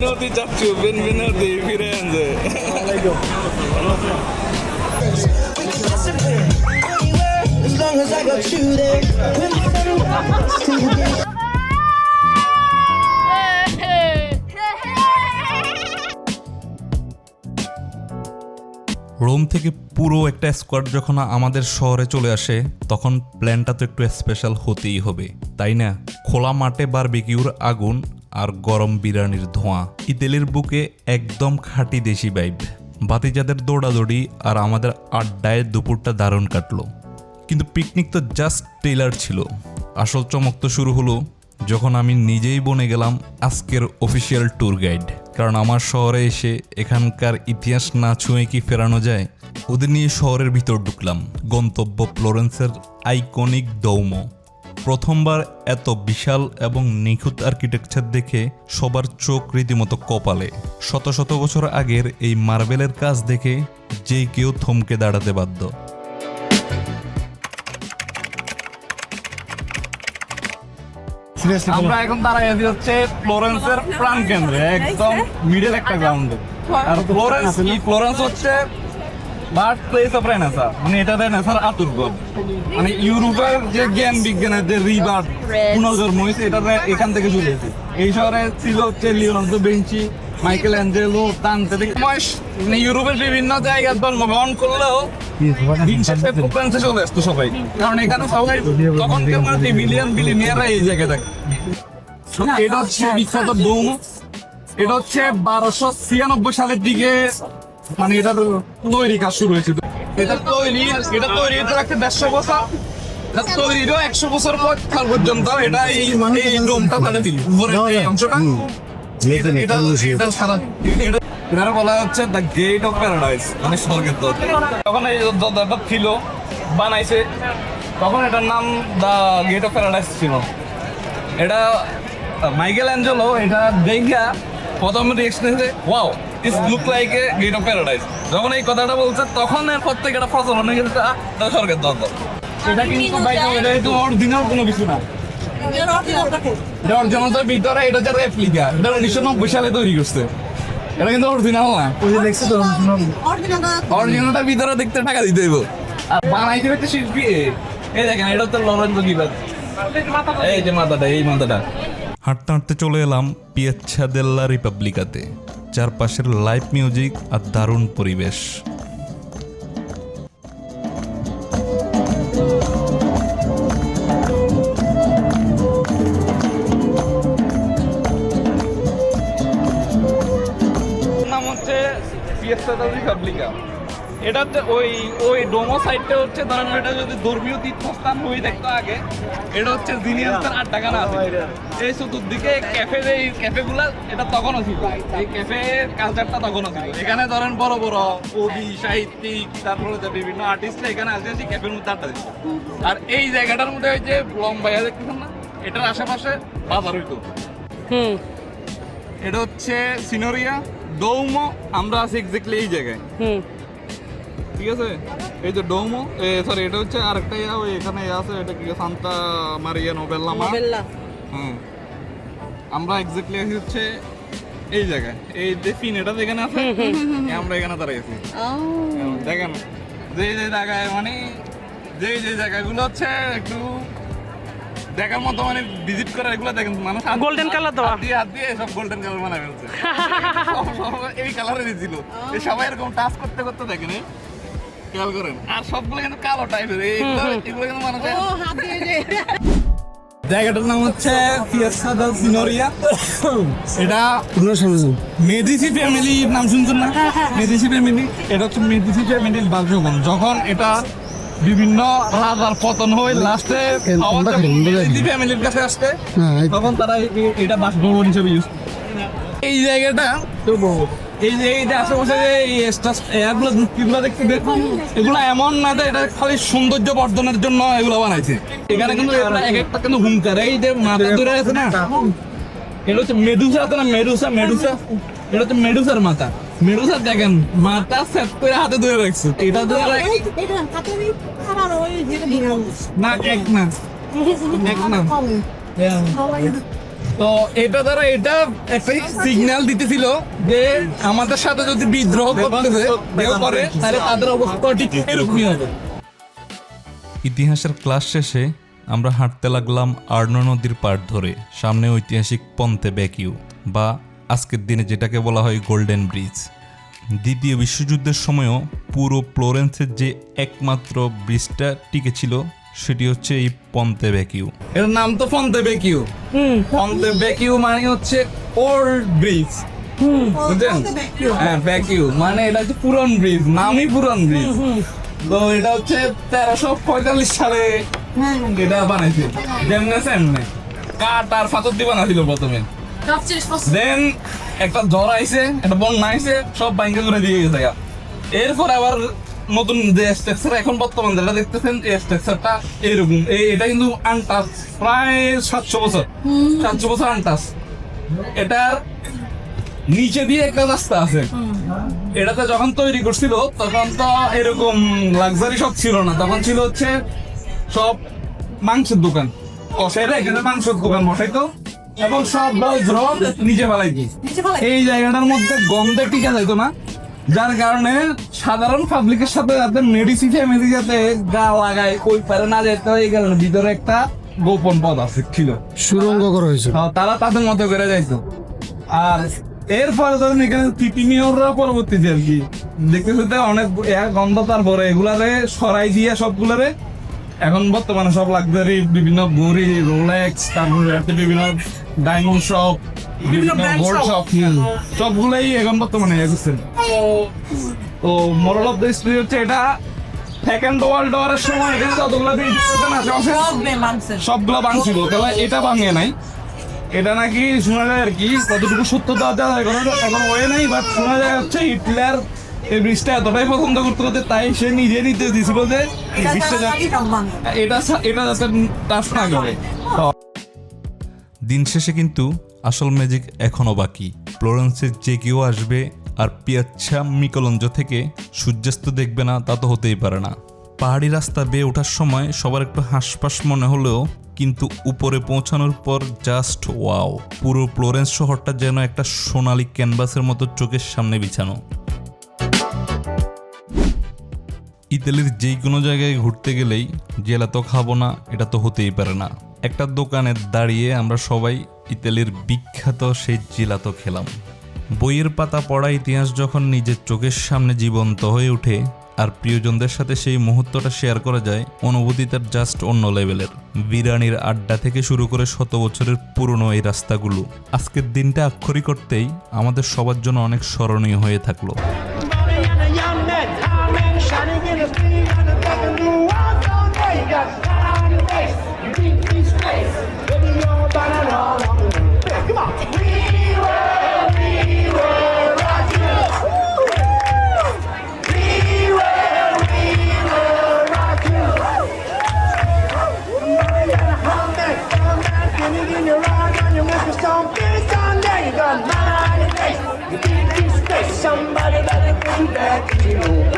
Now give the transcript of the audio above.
Benvenuti চাচ্ছু, benvenuti Firenze. As long as I got you there. Rome থেকে পুরো একটা স্কোয়াড যখন আমাদের শহরে চলে আসে তখন প্ল্যানটা তো একটু স্পেশাল হতেই হবে, তাই না? খোলা মাঠে বারবিকিউর আগুন আর গরম বিরিয়ানির ধোঁয়া, ইতালির বুকে একদম খাঁটি দেশি ভাইব। ভাতিজাদের দৌড়াদৌড়ি আর আমাদের আড্ডায় দুপুরটা দারুণ কাটলো। কিন্তু পিকনিক তো জাস্ট ট্রেলার ছিল, আসল চমক তো শুরু হলো যখন আমি নিজেই বনে গেলাম আজকের অফিসিয়াল ট্যুর গাইড। কারণ আমার শহরে এসে এখানকার ইতিহাস না ছুঁয়ে কি ফেরানো যায়? ওদের নিয়ে শহরের ভিতর ঢুকলাম। গন্তব্য ফ্লোরেন্সের আইকনিক ডৌমো। প্রথমবার এত বিশাল এবং নিখুঁত আর্কিটেকচার দেখে সবার চোখ রীতিমতো কপালে। শত শত বছর আগের এই মার্বেলের কাজ দেখে যে কেউ থমকে দাঁড়াতে বাধ্য। আমরা এখন দাঁড়াই আছি হচ্ছে ফ্লোরেন্সের প্রাণ কেন্দ্রে, একদম মিডল একটা গ্রাউন্ডে। আর ফ্লোরেন্স হচ্ছে বার্থ প্লেস অফ রেনেসাঁ, মানে এটা রেনেসাঁর আতুরঘর। মানে ইউরোপের যে জ্ঞান বিজ্ঞানের যে রিবার্থ পুনর্জন্ম হয়েছে, এটা এখান থেকে শুরু হয়েছে। এই শহরে ছিল হচ্ছে Leonardo da Vinci, Michael Angelo, দান্তে। মানে ইউরোপের বিভিন্ন জায়গায় জন্মগ্রহণ করলেও দিন শেষে ফ্লোরেন্সে চলে আসতো সবাই, কারণ এখানে সবাই তখনকার মানে বিলিয়নিয়াররা এই জায়গায় থাকে। এটা হচ্ছে বিখ্যাত ডোম। এটা হচ্ছে 1296 সালের দিকে মানে এটা তৈরি কাজ শুরু হয়েছিল। এটা তৈরি একটা 150 বছর, এটা তৈরিরও 100 বছর পর পর্যন্ত এটা এই ডোমটা মানে এই অংশটা এটা সারা এটার বলা হচ্ছে দ্য গেট অফ প্যারাডাইস, মানে স্বর্গের দরজা। তখন এই দরজাটা ছিল বানাইছে, তখন এটার নাম দ্য গেট অফ প্যারাডাইস ছিল। এটা মাইকেল অ্যাঞ্জেলো এটা দেখা প্রথম রিঅ্যাকশন হয়েছে, wow it's look like a gate of paradise. যখন এই কথাটা বলছে তখন এরপর থেকে এটা প্রচলন হয়ে গেছে স্বর্গের দরজা। এটা কিন্তু এটা কিন্তু অরিজিনাল কোনো কিছু না। অরিজিনালটার ভিতরে এটা হচ্ছে রেপ্লিকা, এটা 1990 সালে তৈরি করছে। এটা কিন্তু অরিজিনাল না। অরিজিনালটার ভিতরে দেখতে টাকা দিতে হইব, আর বানাইতে হচ্ছে শিল্পী। এই দেখেন, এটা হচ্ছে লরেন্সো গিবাদ। এই যে মাথাটা, এই মাথাটা। হাঁটতে হাঁটতে চলে এলাম পিয়াচ্ছা দেল্লা রিপাবলিকাতে। চারপাশের লাইভ মিউজিক আর দারুণ পরিবেশ। নাম হচ্ছে পিয়াচ্ছা দেল্লা রিপাবলিকা। এটা হচ্ছে ওই ডোমো সাইডটা হচ্ছে, ধরেন এটা যদি ধর্মীয় তীর্থস্থান হয়ে দেখতো আগে, এটা হচ্ছে জিনিয়াসদের আড্ডাখানা আছে। এই চতুর্দিকে এই ক্যাফেগুলা এটা তখনও ছিল, এই ক্যাফে কালচারটা তখনও ছিল। এখানে ধরেন বড় বড় কবি, সাহিত্যিক, তারপরে বিভিন্ন আর্টিস্টরা এখানে আসে ক্যাফের মধ্যে আড্ডা দিত। আর এই জায়গাটার মধ্যে ওই যে লম্বাইয়া দেখতেছেন না, এটার আশেপাশে বাজার হইতো। এটা হচ্ছে সিনোরিয়া ডৌমো। আমরা আছি এক্স্যাক্টলি এই জায়গায়, ঠিক আছে? এই যে ডোমো, সরি এটা হচ্ছে আরেকটা ওই এখানে আছে, এটা কি সান্তা মারিয়া নোবেল্লা। হ্যাঁ, আমরা এক্স্যাক্টলি আছি হচ্ছে এই জায়গায়। এই যে ফিনেটা যেখানে আছে, আমরা এখানে দাঁড়াই আছি। দেখেন যে জায়গায় মানে যে জায়গাগুলো হচ্ছে একটু দেখার মতো, মানে ভিজিট করার, এগুলো দেখেন মানুষ গোল্ডেন কালার দেওয়া হাত দিয়ে সব গোল্ডেন কালার বানায় ফেলছে। এই কালারেরই ছিল, এই সবাই এরকম টাচ করতে করতে দেখেন, খেয়াল করেন। আর সবগুলো কিন্তু কালো টাইপের, এগুলো কিন্তু মানুষ। জায়গাটার নাম হচ্ছে পিয়াচ্ছা দেল সিনোরিয়া। এটা মেডিসি ফ্যামিলির নাম শুনছেন না? মেডিসি ফ্যামিলি, এটা হচ্ছে মেডিসি ফ্যামিলির বাসভবন। যখন এটা বিভিন্ন রাজার পতন হয়ে লাস্টে মেডিসি ফ্যামিলির কাছে আসতে, তখন তারা এটা বাসভবন হিসেবে ইউজ। এই জায়গাটা এই যে এইটা আশেপাশে এগুলো দেখতে দেখুন, এগুলো এমন না যে এটা খালি সৌন্দর্য বর্ধনের জন্য এগুলো বানাইছে। এখানে কিন্তু এক একটা কিন্তু হুঙ্কার, এই যে মাথা ধরে আছে না, এটা হচ্ছে মেডুসা আছে না, মেডুসা এটা হচ্ছে মেডুসার মাথা। মেডুসা দেখেন মাথা সেট করে হাতে ধরে রাখছে। এটা ধরে না, এক না তো এটা দ্বারা এটা একটা সিগন্যাল দিতেছিল যে আমাদের সাথে যদি বিদ্রোহ করতেছে কেউ করে তাহলে তাদের অবস্থা ঠিক এরকমই হবে। ইতিহাসের ক্লাস শেষে আমরা হাঁটতে লাগলাম আর্নো নদীর পাড় ধরে, সামনে ঐতিহাসিক পন্তে ভ্যাকিউ বা আজকের দিনে যেটাকে বলা হয় গোল্ডেন ব্রিজ। দ্বিতীয় বিশ্বযুদ্ধের সময়ও পুরো ফ্লোরেন্সের যে একমাত্র ব্রিজটা টিকে ছিল সেটি হচ্ছে এই পন্তে ভ্যাকিউ। এর নাম তো পন্তে ভ্যাকিউ। পন্তে ভ্যাকিউ মানে হচ্ছে ওল্ড ব্রিজ, বুঝলেন? হ্যাঁ, ভ্যাকিউ মানে এটা হচ্ছে পুরান ব্রিজ, নামই পুরান ব্রিজ। তো এটা হচ্ছে 1345 সালে এটা বানাইছে, যেমনে সেমনে কাঠ আর পাথর দিয়ে বানাইছিল প্রথমে। দেন একটা ঝড় আইছে, একটা বন্যা আইছে, সব বাইকে করে দিয়ে গেছে। এরপর আবার নতুন যে স্ট্রাকচার এখন বর্তমান যেটা দেখতেছেন এই স্ট্রাকচারটা এরকম। এটা কিন্তু আনটাচ, প্রায় 700 বছর আনটাচ। এটার নিচে দিয়ে একটা রাস্তা আছে। এটাতে যখন তৈরি করছিল তখন তো এরকম লাক্সারি সব ছিল না, তখন ছিল হচ্ছে সব মাংসের দোকান। কষাইরা এখানে মাংসের দোকান বসাইতো এবং সব রড নিচে ফেলাই দিই। এই জায়গাটার মধ্যে গন্ধে টিকা যাইতো না, যার কারণে সাধারণ পাবলিকের সাথে যাতে মেডিসি ফ্যামিলি যাতে গা লাগায় কই পারে না যেতে, এই কারণে ভিতরে একটা গোপন পথ আছে ছিল, সুরঙ্গ করা হয়েছে। তারা তাদের মতো করে যাইতো। আর এর ফলে ধরেন এখানে তিতিমিয়ররা পরবর্তীতে আর কি দেখতে অনেক গন্ধ, তারপরে এগুলারে সরাই দিয়ে সবগুলারে এখন বর্তমানে সব লাক্সারি বিভিন্ন ঘড়ি, রোলেক্স, তারপরে বিভিন্ন ডায়মন্ড শপ, বিভিন্ন গোল্ড শপ, সবগুলাই এখন বর্তমানে এসেছে। তো মোরাল অফ দ্য স্টোরি হচ্ছে এটা সেকেন্ড ওয়ার্ল্ড ওয়ারের সময় এখানে যতগুলো সবগুলো ভাঙছিল, তাহলে এটা ভাঙে নাই। এটা নাকি শোনা যায় আর কি, কতটুকু সত্যতা এখন হয়ে নাই, বাট শোনা যায় হচ্ছে হিটলার এই ব্রিজটা এতটাই পছন্দ করতে তাই সে নিজে নিতে দিছিল যে এটা যাতে টাচ না করে। দিন শেষে কিন্তু আসল ম্যাজিক এখনো বাকি। ফ্লোরেন্সের যে কেউ আসবে আর পিয়াচ্ছা মিকোলঞ্জ থেকে সূর্যাস্ত দেখবে না তা তো হতেই পারে না। পাহাড়ি রাস্তা বেয়ে ওঠার সময় সবার একটু হাঁসফাঁস মনে হলেও কিন্তু উপরে পৌঁছানোর পর জাস্ট ওয়াও, পুরো ফ্লোরেন্স শহরটা যেন একটা সোনালি ক্যানভাসের মতো চোখের সামনে বিছানো। ইতালির যেই কোনো জায়গায় ঘুরতে গেলেই জেলাতো খাবো না এটা তো হতেই পারে না। একটা দোকানে দাঁড়িয়ে আমরা সবাই ইতালির বিখ্যাত সেই জেলাতো খেলাম। বইয়ের পাতা পড়া ইতিহাস যখন নিজের চোখের সামনে জীবন্ত হয়ে ওঠে আর প্রিয়জনদের সাথে সেই মুহূর্তটা শেয়ার করা যায়, অনুভূতি তার জাস্ট অন্য লেভেলের। বিরিয়ানির আড্ডা থেকে শুরু করে 100 বছরের পুরনো এই রাস্তাগুলো আজকের দিনটা আক্ষরিক করতেই আমাদের সবার জন্য অনেক স্মরণীয় হয়ে থাকলো। Somebody better get back to you.